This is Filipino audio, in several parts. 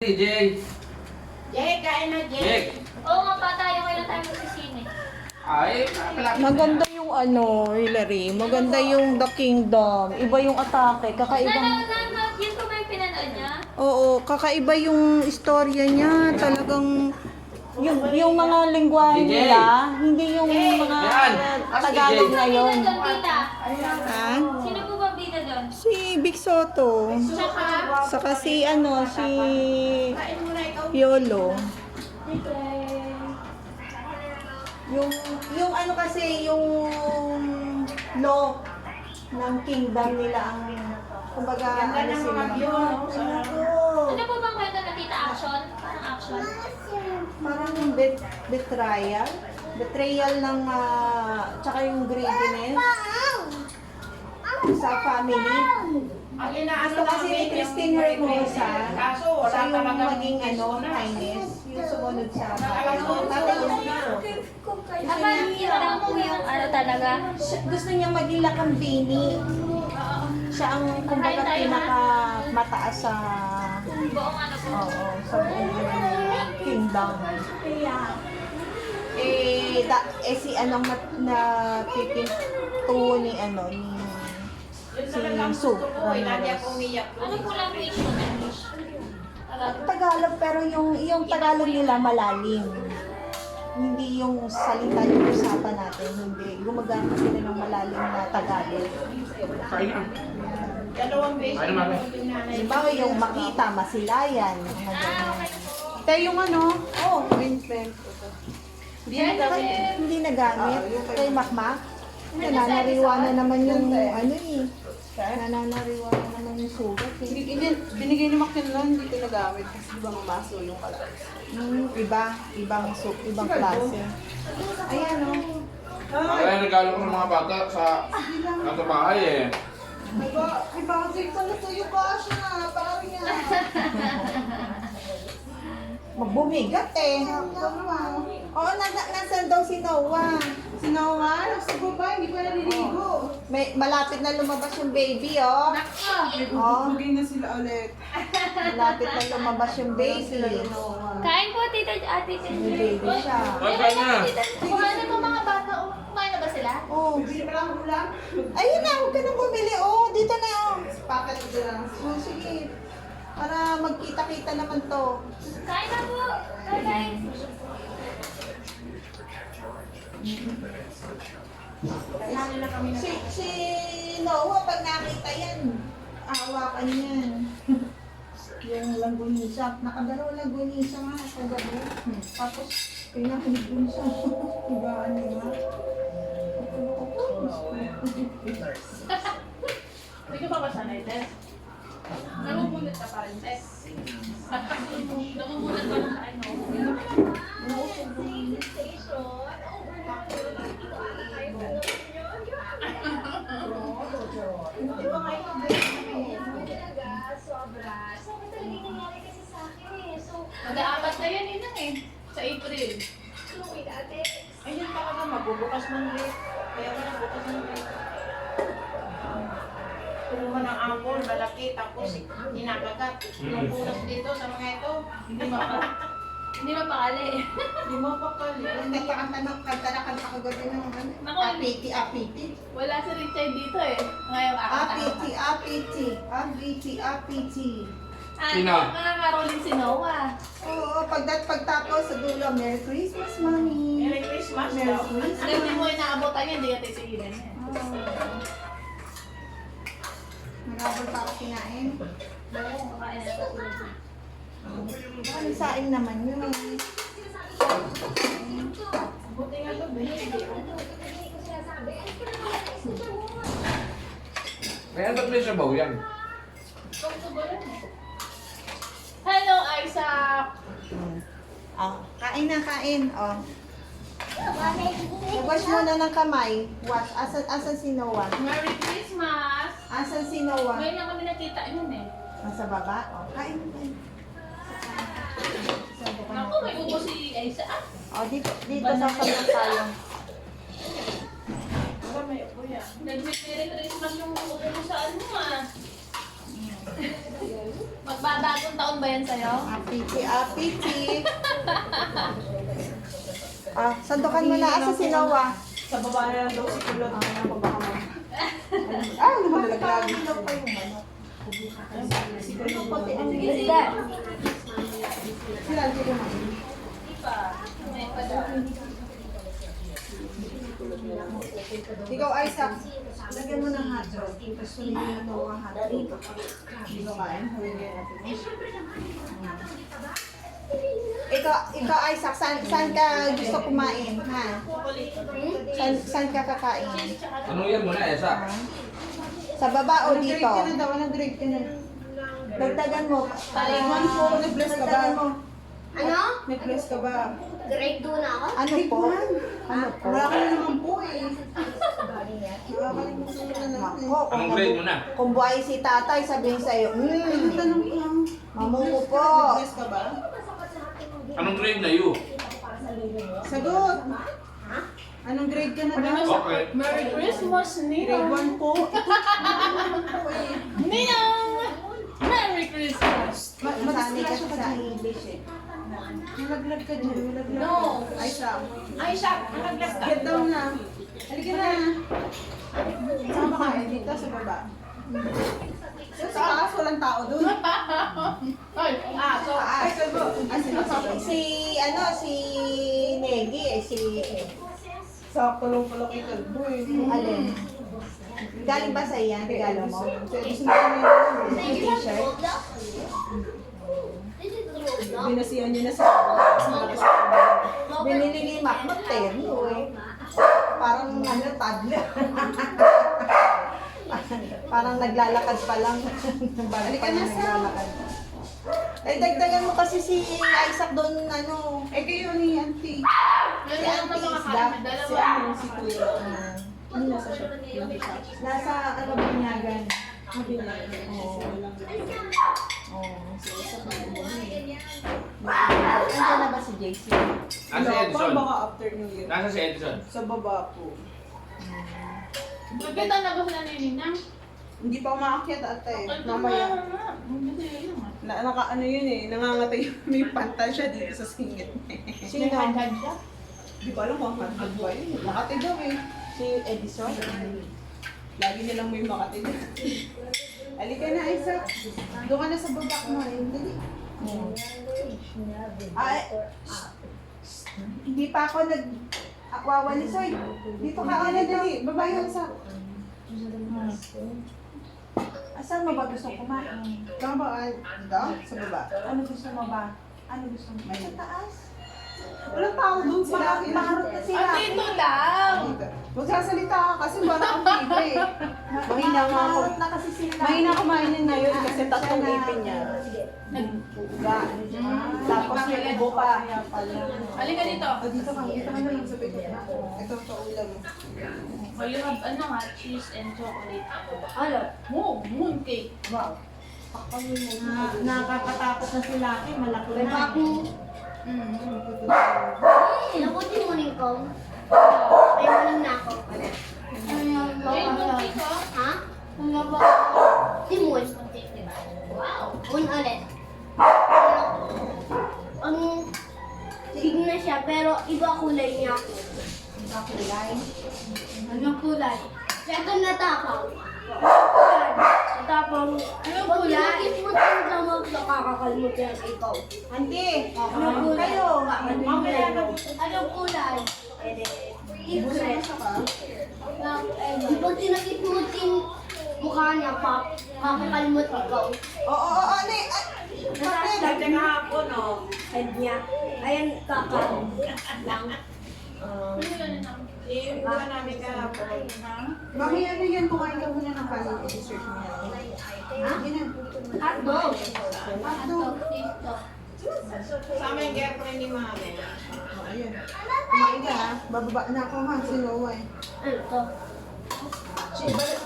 Jay. Jay, kain na, Jay. Jay. Oo nga pa tayo, kailan tayo magsisine? Ay, Maganda yung Hillary. Maganda yung The Kingdom. Iba yung atake. Kakaibang... Yun ko ba yung pinanood niya? Oo, kakaiba yung istorya niya. Talagang... Yung mga lingwahe DJ. nila, hindi yung mga Yan. Tagalog DJ. ngayon. Sino doon, tita? Ha? Sino po ba bida doon? Si Big Soto. Tsaka? Saka si si Kain mo na ikaw. Yolo. Yung ano kasi, yung law ng kingdom nila ang, kumbaga, Ganda ano ng sila. mga view, no? Ano po bang kwento na tita? Action? Parang action? Parang betrayal. Betrayal ng, tsaka yung greediness sa family. Ang inaano Gusto kasi ni Christine Hermosa, kaso wala siya yung talagang maging highness, yung sumunod sa tatay yung dito. Dapat yun lang po yung ano talaga. Gusto niya maging lakambini. Siya ang kumbaga pinakamataas sa Buong ano po. sa buong kingdom. Si anong na pipinto ni Yun si talagang Su gusto ko. Lagi Ramirez. akong umiyak. Ano po language yun? English? Tagalog? Tagalog, pero yung Tagalog nila malalim. Hindi yung salita yung usapan natin, hindi. Gumagamit sila ng malalim na Tagalog. kain na. Dalawang beses. Kain na, Mami. yung nanay. Halimbawa yung makita, masilayan. Mga ganyan. Tayo yung Vincent. Hindi nagamit. Kay Makmak. Nananariwa na naman yung nananariwa na naman yung sugat. Binigay ni Makin lang, hindi ko nagamit kasi di ba mamaso yung kalas. Ibang klase. Ayan Kaya regalo ko ng mga bata sa nasa bahay eh. Ay, bakit pala sa'yo ka siya? Parang yan. Magbumigat eh. Oo, nasan daw si Noah? Si Noah, nasa baba, hindi pa naliligo. Malapit na lumabas yung baby, oh. Bugin na sila ulit. Malapit na lumabas yung baby. Kain po, tita, ate. May baby siya. Ay, kain na. Kumain na po mga bata. Kumain na ba sila? Oh, Bili pa lang ulam. ayun na, huwag ka nang bumili. Oh, dito na, oh. Pakat ko lang. Oh, sige. Para magkita-kita naman to. Kain na po. Kain. Si Noah, pag nakita yan, hawakan yan. Yung langgunisa. Nakadalaw langgunisa nga kagabi. Tapos, pinahilig dun sa higaan nila. Hindi ka pa ba sanay, Tess? Namumulit ka pa rin, Tess. Namumulit ka na sa ano. Mag-aapat na yan, inang eh. Sa April. Ayun talaga, magbubukas ng rate. Kaya ka nagbukas ng rate. Kumuha ng angkol, malaki, tapos inakagat. Yung punas dito sa mga ito, Hindi mapakali. hindi mo pa kali. Nagkakanta na kagabi ng Naku. apiti. Wala si Richard dito eh. Ngayon Apiti. Sino? Mga karolin si Noah. Oo, pagtapos sa dulo, Merry Christmas, Mommy. Merry Christmas Merry daw. Christmas. Alam niyo mo inaabotan niya, hindi ka tayo sigilan niya. Marabol pa ako kinain. Oo, kakain na ito. Ano saing naman yun? Buti nga ito, binili. May antot din siya ba yan? Hello, Isaac! Oh, kain na, kain. Oh. Wash muna ng kamay. Wash. Asan si Noah? Merry Christmas! Asan si Noah? Ngayon lang kami nakita yun eh. Nasa baba? Oh, kain. Sabi ko na. Naku, may ubo si Isaac. Oh, dito sa kanya tayo. Diba may ubo yan? Nag-Merry Christmas yung ubo ko sa ano ah. Magbabagong taon ba yan sa'yo? Apiti, apiti. Sandukan mo na. Asa si Noah? Sa baba na lang daw si Kulot. Ano pa baka mo? Ano ba nalaglag? Ilaw pa yung manok. Si Kulot pati ang Sige. sila. Sige ma. Ikaw, Isaac. Lagyan mo ng hotdog. Tapos sunod na Noah hotdog. Hindi ko kain. Huwagyan natin. Ikaw Isaac, saan ka gusto kumain? Ha? Saan ka kakain? Anong yan muna, Esa? Sa baba o Anong grade dito? ka na daw? Anong grade ka na? Dagdagan mo. Taliman po. Nag-bless ka ba? Dagdagan mo. Ano? Nag-bless ka ba? Grade 2 na ako? Ano po? Ano po? Wala ka na naman po eh. Nakakalimutan mo na natin. Ako, Anong grade mo na? kung buhay si tatay, sabihin sa'yo, Tanong ko lang. mamuko po. Nag-bless ka ba? Anong grade na you? Sagot! Anong grade ka na daw? Okay. Merry Christmas, Grade 1 po. Ninang! Merry Christmas! Masanay ka sa English eh. Nalaglag ka dyan. Nalaglag ka. No. Ay, siya. Ay, siya! Nakaglas ka! Get down na. Halika na. Sama ka eh, dito sa baba. Sa taas, walang tao dun. Ay, so, Ay, sagot. Si Negi eh, Sa pulong-pulong ito. Boy. Alin? Galing ba sa iyan? Regalo mo? Gusto mo kami yung T-shirt? binasihan niyo na sa Binili ni Mac Magterno eh. Parang ano, toddler. Parang naglalakad pa lang. Parang pa lang naglalakad. Eh, dagdagan mo kasi si Isaac doon, ano. Eh, kayo ni Auntie. Si Auntie is Si ano, si Kuya. Ano nasa shop? Nasa, ano, binyagan. Oo. Nandiyan na ba si JC? Nasa si Edison. Baka after New Year. Nasa si Edison. Sa baba po. Magkita na ba sila ni Ninang? Hindi pa umaakyat ate. Mamaya. Ano yun eh, nangangatay yung may pantal siya dito sa singit. Sino? siya? Di ko alam kung hanggang ba yun. Makati daw eh. Si Edison? Lagi nilang may makati daw. Halika na, Isaac. Doon ka na sa baba mo. Dali. Ay, hindi pa ako nag-akwawalis. Oy, dito ka Ano, ulit. dali. Baba yun sa... Asan mo ba gusto kumain? Baba, dito? Sa baba. Ano gusto mo ba? Ano gusto mo? Ay, sa taas. Walang tao doon sila. Maharap na sila. Dito lang! Magsasalita ka kasi parang ang pipi. Mahina nga ako. Maharap na kasi sila. Mahina kumain yun ngayon kasi tatlong ipin niya. Uga. Tapos yung ibo pa. Halika dito. Dito ka na lang sa pipi. Ito sa ulam. Oh, you have ano nga, cheese and chocolate. Ano? Mooncake. Wow. Nakakatakot na sila. Ay, malaki May na. bago. Nabuti mo rin ko. May muling na ako. Ay, mooncake oh. Ha? Ano ba? Timon. Wow. Un ulit. Ang big na siya pero iba kulay niya. Kulay. Anong kulay? Ito natapang. Natapang. Anong Pag kulay? pinakit mo ito lamang, nakakakalimutan ikaw. Auntie, Ano ano kayo? Anong kulay? Secret. Pag tinakit mo yung mukha niya, makakalimut ikaw. Oo, ano eh. Bakit? Sabi nga ako, no? Head niya. Ayan, lang. Mami, ano yan? Kumain ka muna ng kanin. I-dessert mo yan. Ha? Hotdog. Hotdog. Sa amin, girlfriend ni Mami. Ayan. Kumain ka ha. Bababa na ako ha. Si Noah eh. Ano to?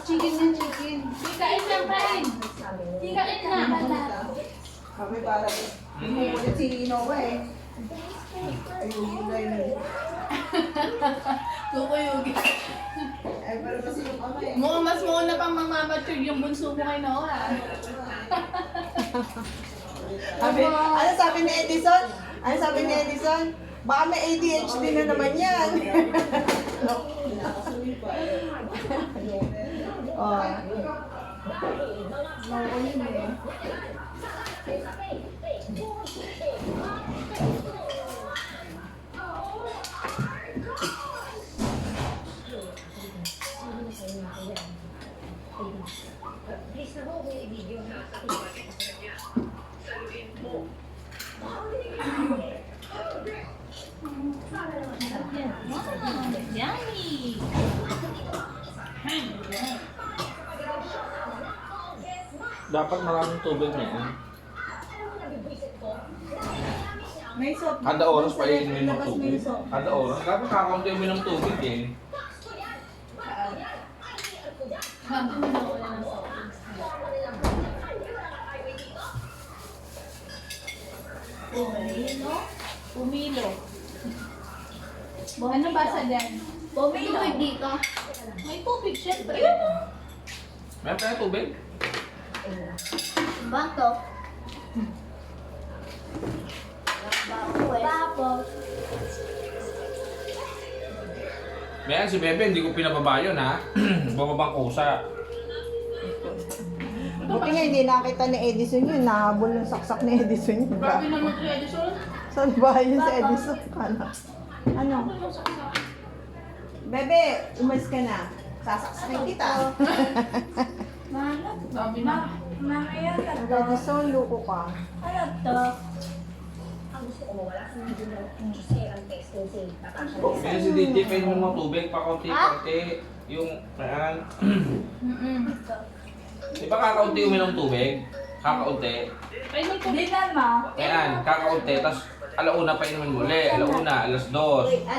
Chicken yan, chicken. Kain lang, kain. Kain na. Kami para ulit si Noah eh. Ayun, yun. Kukuyugi. Ay, Ay, pero kasi yung kamay. Mukhang mas muna pang mamamature yung bunso mo kay Noah. Ano sabi ni Edison? Ano sabi ni Edison? Baka may ADHD na naman yan. Oh. Yummy! Dapat maraming tubig na yan. May soap. Kada oras pa iinumin ng Labas tubig. may soap. Kada oras. Dapat kakaunti uminom ng tubig eh. Pumilo. Ano basa dyan? Pumilo dito. May tubig, syempre. Meron tayo tubig? Bato. Tapos, Meron si Bebe, hindi ko pinababa yun ha. Bababang kusa. Buti nga hindi nakita ni Edison yun. Nahabol ng saksak ni Edison yun. Grabe naman si Edison. Saan ba yun si Edison? Ano? Bebe, umalis ka na. Sasaksakin kita. Grabe na. mamaya ka to. Edison, luko ka. Ano to? Meron si DJ, pwede mo ng tubig, pakunti-kunti. Yung, ayan. Di ba kakaunti uminom ng tubig? Kakaunti. Ay, may tubig. Ayan, kakaunti. Tapos alauna pa inumin muli. Alauna, alas 2.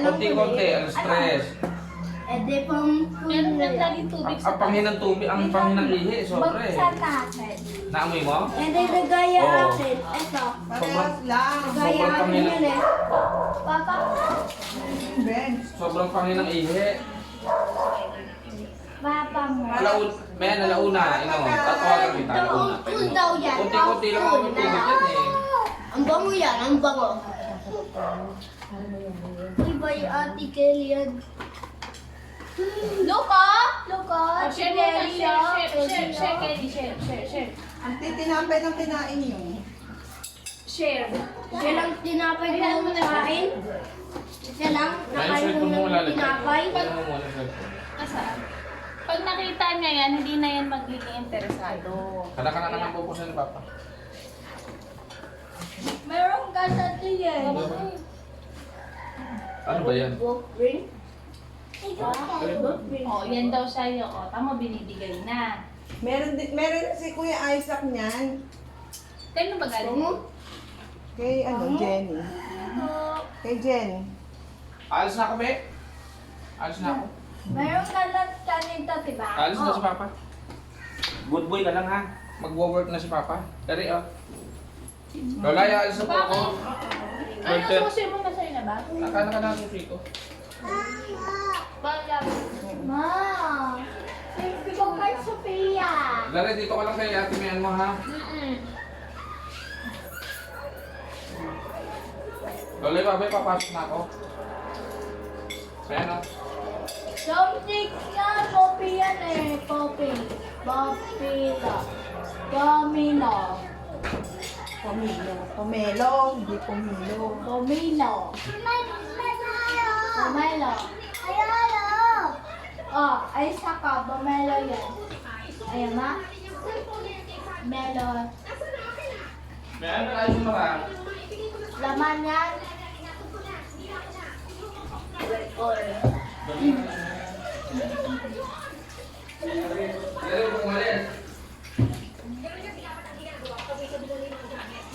Kunti-kunti, alas 3. Eh di pang Meron lang laging tubig Ang panghin ng tubig, ang panghin ng ihi, sobra eh. Buksan natin. Naamoy mo? Eh di nagaya Oo. akin. Ito. Parehas lang. Nagaya Sobrang akin panghin yun eh. Papa. Ben. Sobrang panghin ng ihi. Papa mo. Alauna, inom. Tatawagan kita, alauna. Full daw yan. Kunti-kunti lang ako ng tubig yan eh. Ang bango yan, ang bango. Iba yung Ate Kelly yan. Luka! Luka! Share mo na, share, Kelly, share. Ang titinapay ng kinain niyo. Share. Siya lang tinapay ko ng kain. Siya lang Ayun, nakain sir, ko kung mo ng lalagyan. tinapay. Ayun mo muna, sir. Nasaan? Pag nakita niya yan, hindi na yan magiging interesado. Kana-kana ka ng pupusan ni Papa. Meron ka sa tiyan. Ano ba yan? Ring? Oh, yan daw sa'yo. Oh, tama, binibigay na. Meron si Kuya Isaac niyan. Kailan ba galing? Kay Jenny. Kay Jenny. Alis na kami. Alis na ako. Meron ka lang kanito, diba? Alis na si Papa. Good boy ka lang ha. Magwo-work na si Papa. Dari oh. Lolaya, alis na po ako. Ano, susi mo na sa'yo na ba? Nakana ka na ang susi ko. Ma! Thank you kay Sophia. Dari, dito ka lang kay Ate Mian mo ha. Lolay, babay, papasok na ako. Ayan oh. Something na, Poppy yan eh. Poppy. Poppy na. Pomelo. Pomelo, hindi pomelo. Pomelo. Pomelo. Oh, ay saka, pomelo yan. Ayan ma. Melon. Meron na tayo sumarang. Laman yan. Dari, pumalis.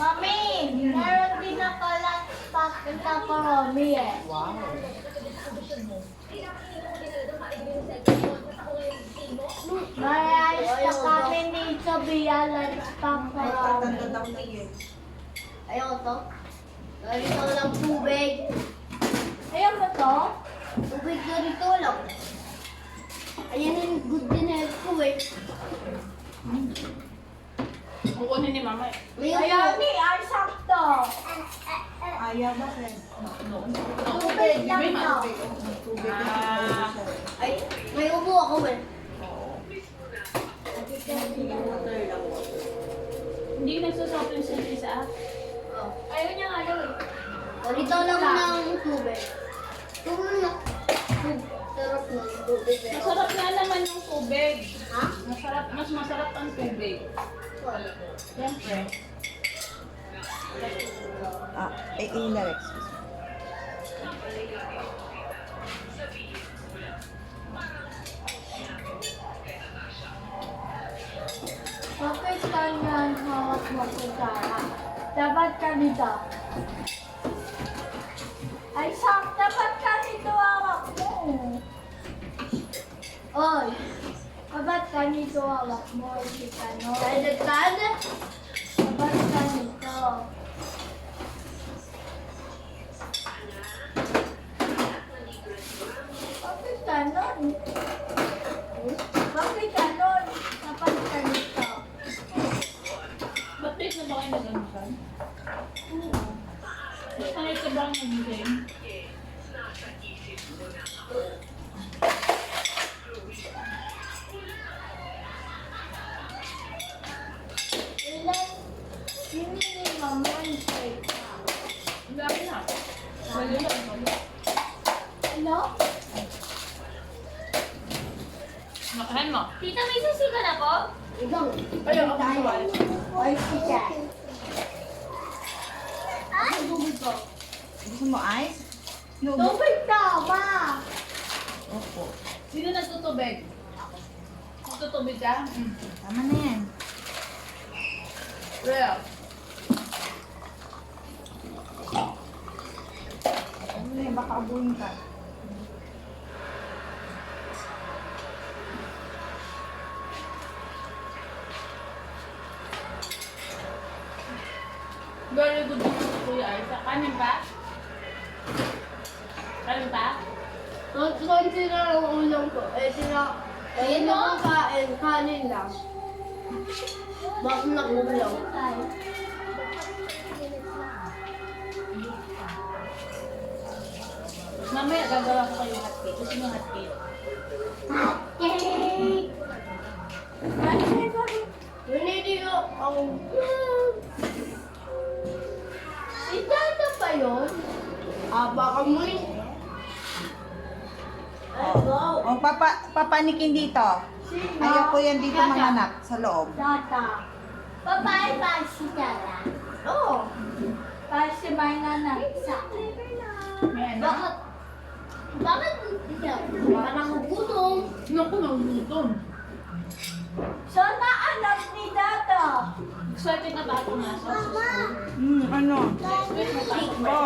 Mami, meron din na pala pakita ko Romy eh. Wow. Marayos na kami ni Sophia lunch pack ko Romy. Tatanda daw na yun. Ayaw to. Ganito lang tubig. Ayaw mo to? Tubig ganito lang. Ayan yung good din ko eh. Kukunin ni mama eh. Ayaw ni, ay sakto. Ayaw ba, friend? Tubig lang to. Tubig na Ah. Ay, may ubo ako eh. Hindi nagsusopping siya isa. Ayaw niya nga daw eh. Ganito lang ng tubig. Tubig na. Sarap ng tubig eh. Masarap nga naman yung tubig. Ha? Mas masarap ang tubig. Siyempre. indirect. Bakit ganyan hawak mo kutsara? Dapat ganito. Ay, dapat ganito hawak mo. Oy, dapat ganito hawak mo. Si Kano. Dapat ganito. Bakit ganon? Bakit ganon? Dapat ganito. Ba't na ba kayo nag-anusan? Sanay ka ba ang nag-game? Ilan? Hindi naman siya. Ang dami na. Wala lang. Ano? Nakahan mo. Tita, may sisiga na po? Ikaw. Ayaw, ako mawal. Ay, tita. Ay, Gusto mo ice? No. tubig tama. Opo. Sino nagtutubig? Nagtutubig ka? Tama na yan. Real. Ano na yan? Baka abuhin ka. Very good naman si Kuya Aisa. Kanin pa? Kanin pa? Konti na lang ulam ko. Ayun naman kanin lang. Bakit na ulam? Mamaya gagawa ko kayo hot cake. Gusto mo hot cake? Cake! Hindi ko ang... Si Tata pa yun? Baka mo yun. Ay, wow. O, papanikin dito. Sino? Ayaw ko yan dito manganak sa loob. Tata. Babae ba si Tata? Oo. Para si may nanak sa akin. May anak? Bakit ikaw? Parang nagutom. Naku, nagutom. So, naanak ni Tata. Excited na ba ako na sa school? Ano? Excited na ba ako? Po.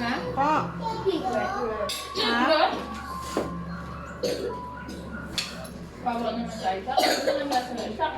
Ha? Po. Secret? Pawa naman sa Isaac. Ano naman nasa Isaac?